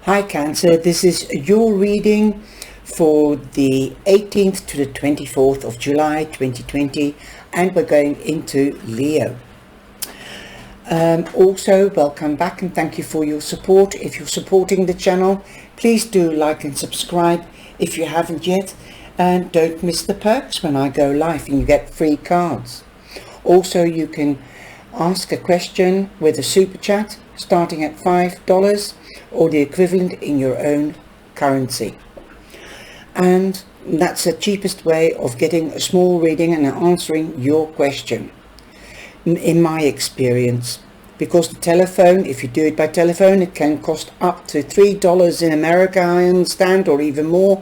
Hi Cancer, this is your reading for the 18th to the 24th of July 2020, and we're going into Leo. Also, welcome back and thank you for your support. If you're supporting the channel, please do like and subscribe if you haven't yet, and don't miss the perks when I go live and you get free cards. Also, you can ask a question with a super chat starting at $5 or the equivalent in your own currency, and that's the cheapest way of getting a small reading and answering your question in my experience, because the telephone, if you do it by telephone, it can cost up to $3 in America, I understand, or even more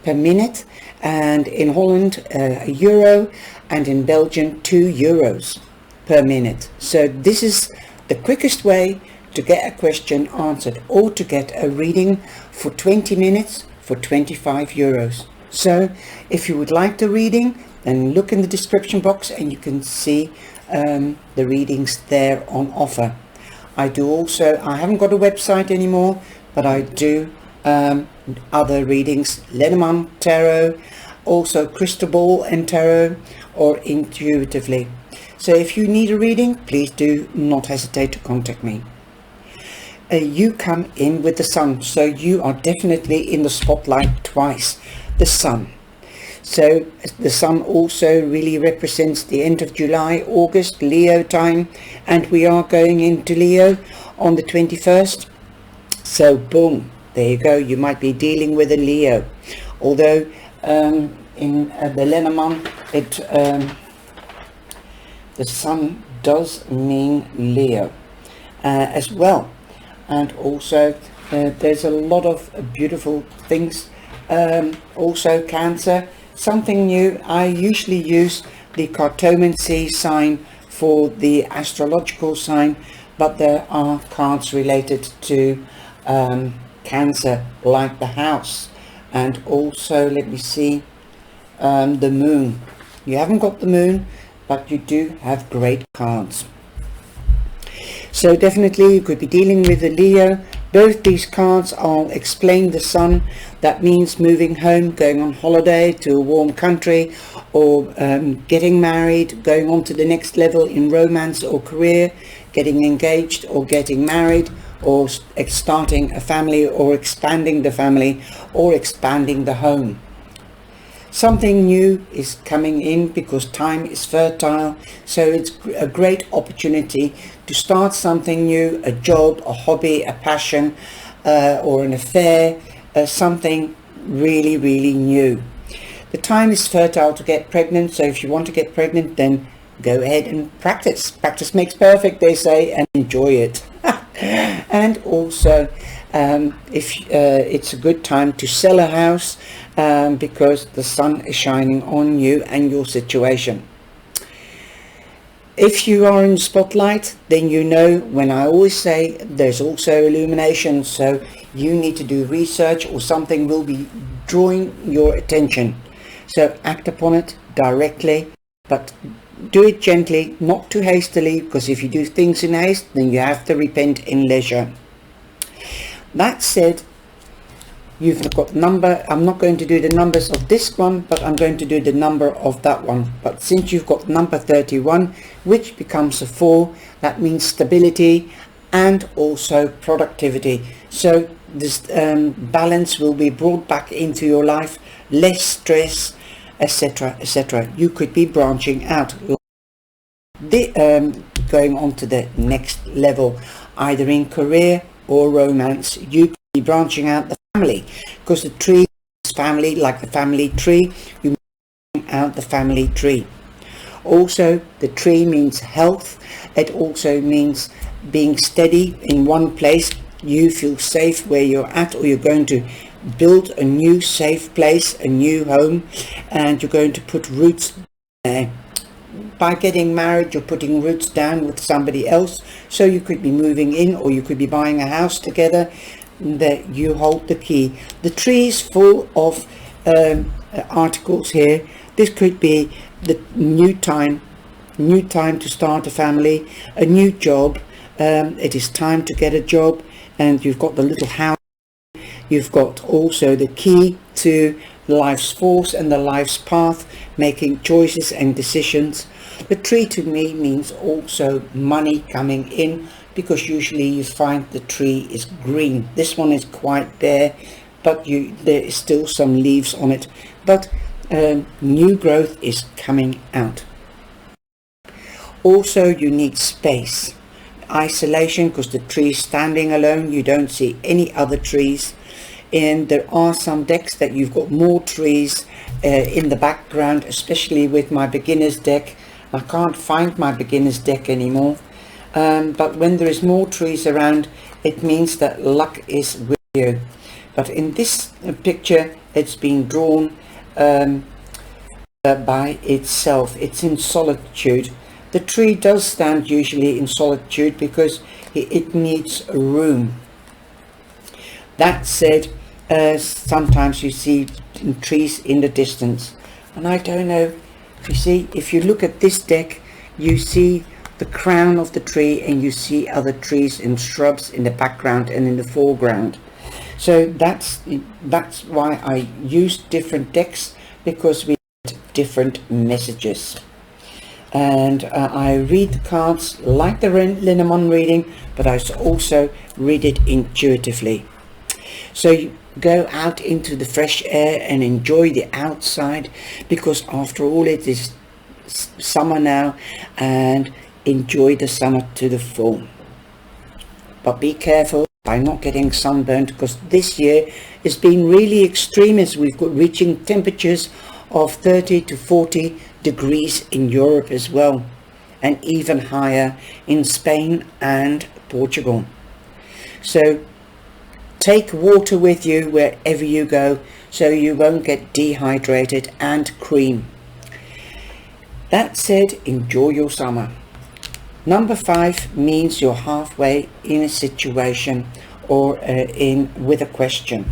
per minute, and in Holland €1, and in Belgium €2 per minute. So this is the quickest way to get a question answered, or to get a reading for 20 minutes for €25. So if you would like the reading, then look in the description box and you can see the readings there on offer. I haven't got a website anymore, but I do other readings, Lenormand Tarot, also Crystal Ball and Tarot, or intuitively. So if you need a reading, please do not hesitate to contact me. You come in with the sun, so you are definitely in the spotlight twice. The sun. So the sun also really represents the end of July, August, Leo time, and we are going into Leo on the 21st. So boom, there you go. You might be dealing with a Leo, although in the Lenormand, the sun does mean Leo as well. And also there's a lot of beautiful things. Also Cancer, something new. I usually use the cartomancy sign for the astrological sign, but there are cards related to Cancer, like the house, and also, let me see, the moon. You haven't got the moon, but you do have great cards. So definitely you could be dealing with a Leo. Both these cards, I'll explain the sun. That means moving home, going on holiday to a warm country, or getting married, going on to the next level in romance or career, getting engaged or getting married, or starting a family, or expanding the family, or expanding the home. Something new is coming in because time is fertile, so it's a great opportunity to start something new, a job, a hobby, a passion, or an affair, something really, really new. The time is fertile to get pregnant, so if you want to get pregnant, then go ahead and practice. Practice makes perfect, they say, and enjoy it. And also, it's a good time to sell a house, because the sun is shining on you and your situation. If you are in the spotlight, then you know when I always say there's also illumination, so you need to do research, or something will be drawing your attention. So act upon it directly, but do it gently, not too hastily, because if you do things in haste, then you have to repent in leisure. That said, you've got number. I'm not going to do the numbers of this one, but I'm going to do the number of that one. But since you've got number 31, which becomes a 4, that means stability and also productivity. So this balance will be brought back into your life, less stress, etc., etc. You could be branching out, going on to the next level, either in career or romance. You could be branching out the family, because the tree is family, like the family tree. You bring out the family tree. Also, the tree means health. It also means being steady in one place. You feel safe where you're at, or you're going to build a new safe place, a new home, and you're going to put roots there. By getting married, you're putting roots down with somebody else, so you could be moving in, or you could be buying a house together, that you hold the key. The tree is full of articles here. This could be the new time to start a family, a new job. It is time to get a job, and you've got the little house You've got also the key to life's force and the life's path, making choices and decisions. The tree to me means also money coming in, because usually you find the tree is green. This one is quite bare, but there is still some leaves on it, but new growth is coming out. Also, you need space, isolation, because the tree is standing alone. You don't see any other trees, and there are some decks that you've got more trees in the background, especially with my beginner's deck. I can't find my beginner's deck anymore, but when there is more trees around, it means that luck is with you. But in this picture, it's been drawn by itself. It's in solitude. The tree does stand usually in solitude because it needs room. That said, sometimes you see trees in the distance, and I don't know, you see, if you look at this deck, you see the crown of the tree, and you see other trees and shrubs in the background and in the foreground. So that's why I use different decks, because we get different messages. And I read the cards like the Lenormand reading, but I also read it intuitively. So you go out into the fresh air and enjoy the outside, because after all it is summer now, and enjoy the summer to the full. But be careful by not getting sunburned, because this year has been really extreme, as we've got reaching temperatures of 30 to 40 degrees in Europe as well, and even higher in Spain and Portugal. So take water with you wherever you go, so you won't get dehydrated, and cream. That said, enjoy your summer. Number 5 means you're halfway in a situation, or with a question.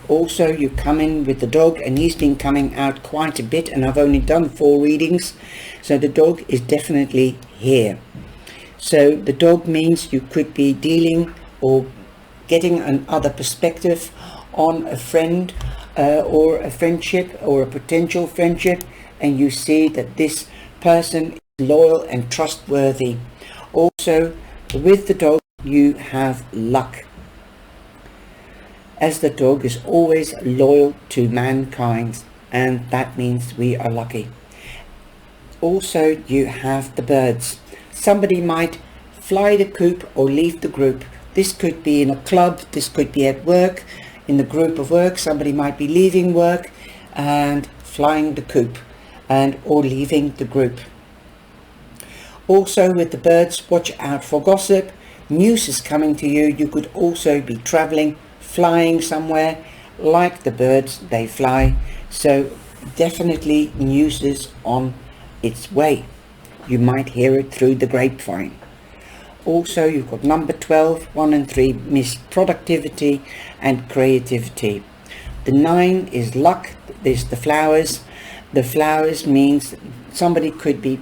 Also, you come in with the dog, and he's been coming out quite a bit, and I've only done 4 readings, so the dog is definitely here. So the dog means you could be dealing or getting another perspective on a friend or a friendship, or a potential friendship, and you see that this person is loyal and trustworthy. Also, with the dog, you have luck, as the dog is always loyal to mankind, and that means we are lucky. Also, you have the birds. Somebody might fly the coop or leave the group. This could be in a club, this could be at work, in the group of work. Somebody might be leaving work and flying the coop, or leaving the group. Also, with the birds, watch out for gossip. News is coming to you. You could also be traveling, flying somewhere. Like the birds, they fly. So definitely news is on its way. You might hear it through the grapevine. Also, you've got number 12, 1 and 3 miss productivity and creativity. The 9 is luck. There's the flowers. The flowers means somebody could be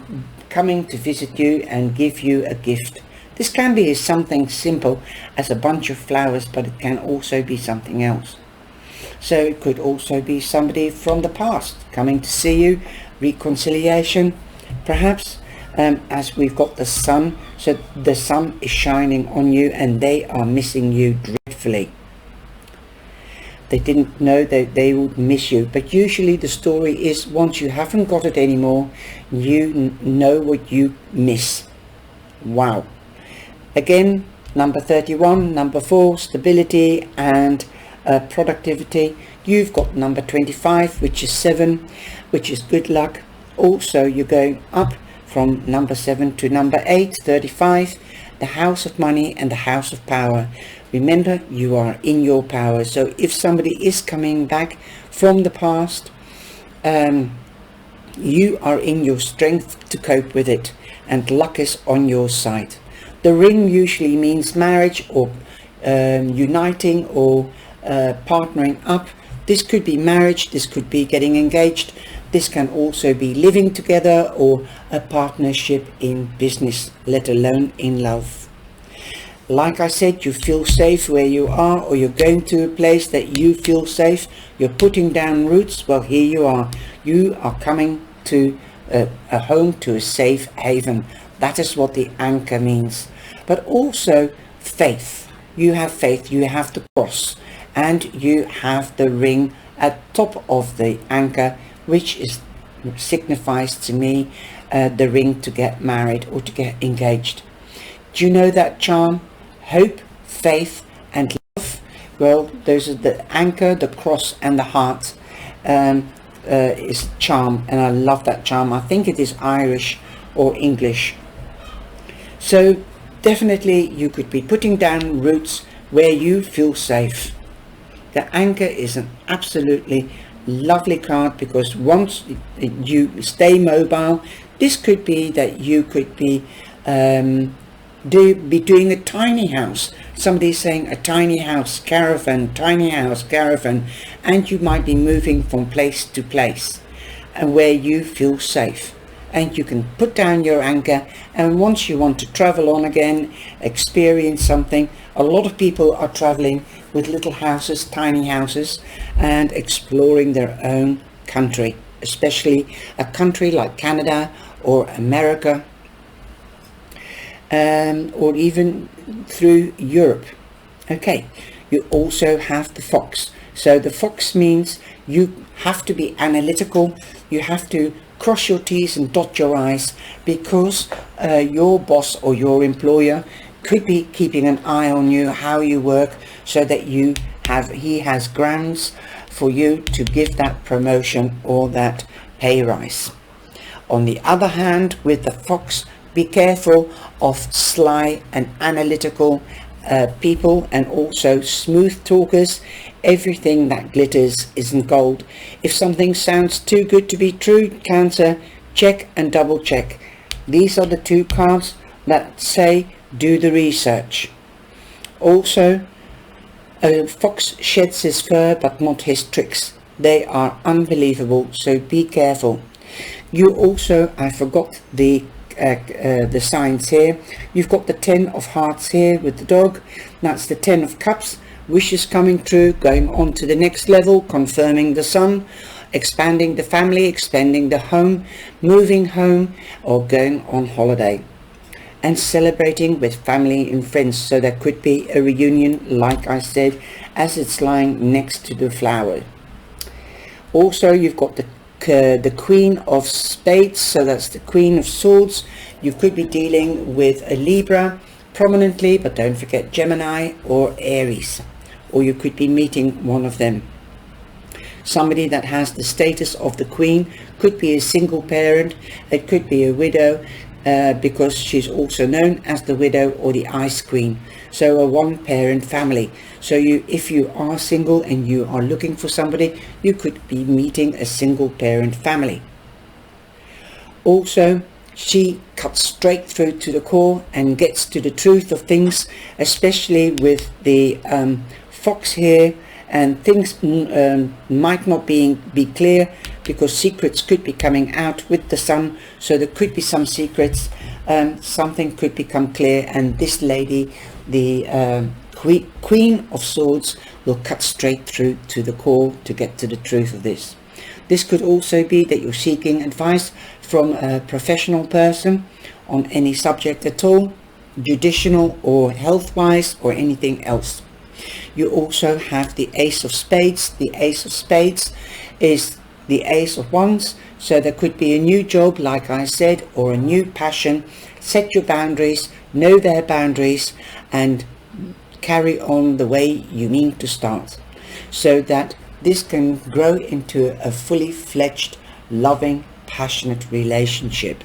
coming to visit you and give you a gift. This can be something simple as a bunch of flowers, but it can also be something else. So it could also be somebody from the past coming to see you, reconciliation perhaps, as we've got the sun. So the sun is shining on you, and they are missing you dreadfully. They didn't know that they would miss you, but usually the story is, once you haven't got it anymore, you know what you miss. Wow. Again, number 31, number 4, stability and productivity. You've got number 25, which is 7, which is good luck. Also, you're going up from number 7 to number 8, 35, the house of money and the house of power. Remember, you are in your power. So if somebody is coming back from the past, you are in your strength to cope with it, and luck is on your side. The ring usually means marriage, or uniting, or partnering up. This could be marriage, this could be getting engaged, this can also be living together, or a partnership in business, let alone in love. Like I said, you feel safe where you are, or you're going to a place that you feel safe. You're putting down roots. Well, here you are. You are coming to a home, to a safe haven. That is what the anchor means. But also faith. You have faith. You have the cross, and you have the ring at top of the anchor, which signifies to me the ring to get married or to get engaged. Do you know that charm? Hope, faith and love. Well, those are the anchor, the cross and the heart is charm, and I love that charm. I think it is Irish or English. So definitely you could be putting down roots where you feel safe. The anchor is an absolutely lovely card, because once you stay mobile, this could be that you could be doing a tiny house. Somebody's saying a tiny house caravan, tiny house caravan, and you might be moving from place to place and where you feel safe, and you can put down your anchor. And once you want to travel on again, experience something, a lot of people are traveling with little houses, tiny houses, and exploring their own country, especially a country like Canada or America, or even through Europe. Okay, you also have the fox. So the fox means you have to be analytical. You have to cross your T's and dot your I's, because your boss or your employer could be keeping an eye on you, how you work, so that he has grounds for you to give that promotion or that pay rise. On the other hand, with the fox, be careful of sly and analytical people, and also smooth talkers. Everything that glitters isn't gold. If something sounds too good to be true, Cancer, check and double check. These are the two cards that say do the research. Also, a fox sheds his fur but not his tricks. They are unbelievable, so be careful. You also, I forgot the signs here. You've got the 10 of hearts here with the dog. That's the 10 of cups. Wishes coming true, going on to the next level, confirming the sun, expanding the family, expanding the home, moving home, or going on holiday, and celebrating with family and friends. So there could be a reunion, like I said, as it's lying next to the flower. Also, you've got the Queen of Spades, so that's the Queen of Swords. You could be dealing with a Libra prominently, but don't forget Gemini or Aries, or you could be meeting one of them. Somebody that has the status of the Queen could be a single parent. It could be a widow, because she's also known as the widow or the Ice Queen. So a one-parent family. So if you are single and you are looking for somebody, you could be meeting a single parent family. Also, she cuts straight through to the core and gets to the truth of things, especially with the fox here, and things might not be clear, because secrets could be coming out with the sun. So there could be some secrets, something could become clear, and this lady, the Queen of Swords, will cut straight through to the core to get to the truth of this. This could also be that you're seeking advice from a professional person on any subject at all, judicial or health-wise or anything else. You also have the Ace of Spades. The Ace of Spades is the Ace of Wands. So there could be a new job, like I said, or a new passion. Set your boundaries, know their boundaries, and carry on the way you mean to start, so that this can grow into a fully fledged, loving, passionate relationship.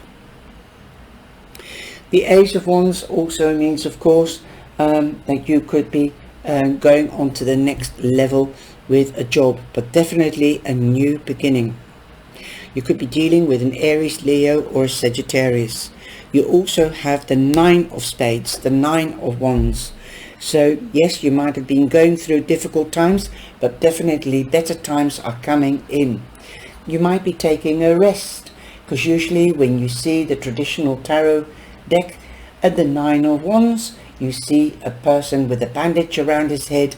The Ace of Wands also means, of course, that you could be going on to the next level with a job, but definitely a new beginning. You could be dealing with an Aries, Leo, or a Sagittarius. You also have the 9 of Spades, the 9 of Wands. So yes, you might have been going through difficult times, but definitely better times are coming in. You might be taking a rest, because usually when you see the traditional tarot deck at the 9 of Wands, you see a person with a bandage around his head,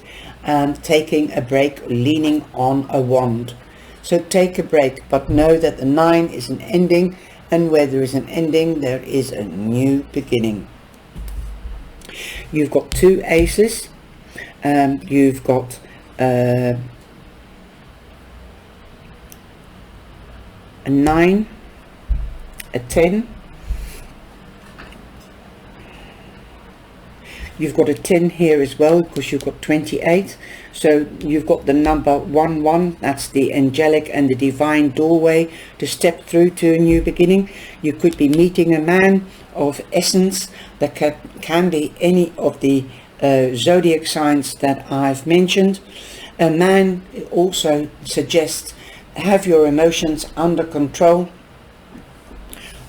taking a break, leaning on a wand. So take a break, but know that the 9 is an ending, and where there is an ending, there is a new beginning. You've got 2 aces, you've got a 9, a 10, you've got a 10 here as well, because you've got 28. So you've got the number 11, that's the angelic and the divine doorway to step through to a new beginning. You could be meeting a man of essence that can be any of the zodiac signs that I've mentioned. A man also suggests have your emotions under control,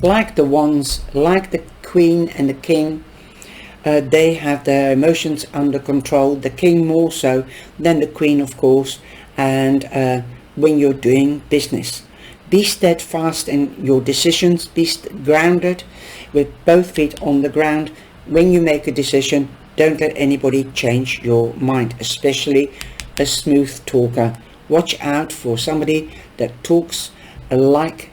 like the wands, like the queen and the king. They have their emotions under control, the king more so than the queen, of course. And when you're doing business, be steadfast in your decisions, be grounded with both feet on the ground. When you make a decision, don't let anybody change your mind, especially a smooth talker. Watch out for somebody that talks like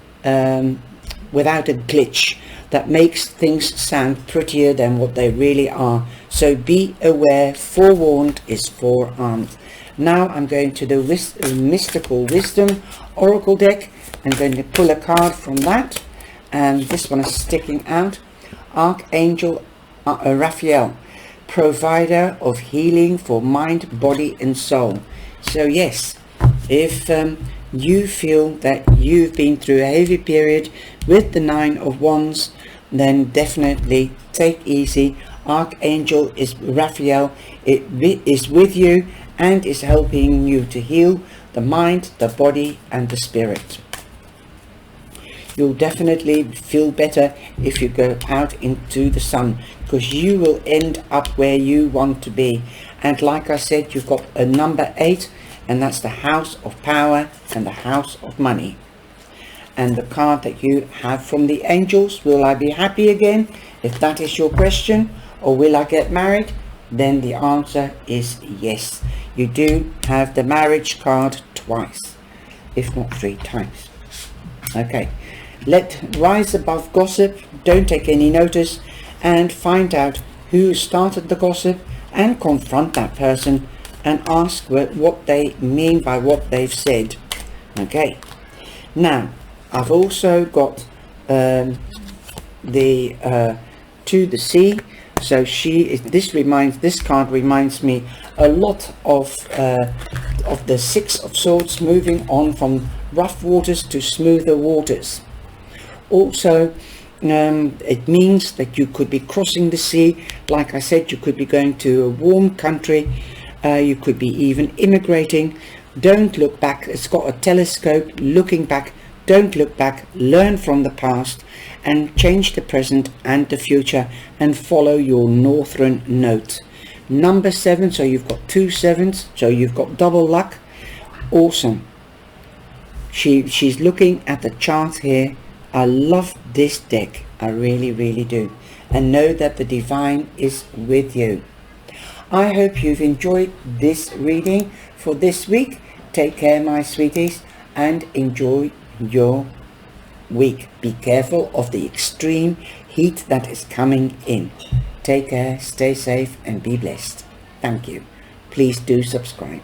without a glitch, that makes things sound prettier than what they really are. So be aware, forewarned is forearmed. Now I'm going to the Mystical Wisdom Oracle deck. I'm going to pull a card from that, and this one is sticking out. Archangel Raphael, provider of healing for mind, body and soul. So yes, if you feel that you've been through a heavy period with the 9 of Wands, then definitely take easy. Archangel is Raphael. It is with you and is helping you to heal the mind, the body and the spirit. You'll definitely feel better if you go out into the sun, because you will end up where you want to be. And like I said, you've got a number 8, and that's the house of power and the house of money. And the card that you have from the angels, will I be happy again? If that is your question, or will I get married? Then the answer is yes. You do have the marriage card twice, if not 3 times. Okay, let rise above gossip, don't take any notice, and find out who started the gossip and confront that person and ask what they mean by what they've said. Okay, now I've also got to the sea. So this card reminds me a lot of the 6 of Swords, moving on from rough waters to smoother waters. Also, it means that you could be crossing the sea. Like I said, you could be going to a warm country. You could be even immigrating. Don't look back. It's got a telescope looking back. Don't look back. Learn from the past and change the present and the future, and follow your northern note. Number 7, so you've got 2 7s, so you've got double luck. Awesome. She's looking at the chart here. I love this deck, I really do, and know that the divine is with you. I hope you've enjoyed this reading for this week. Take care, my sweeties, and enjoy your week. Be careful of the extreme heat that is coming in. Take care, stay safe and be blessed. Thank you. Please do subscribe.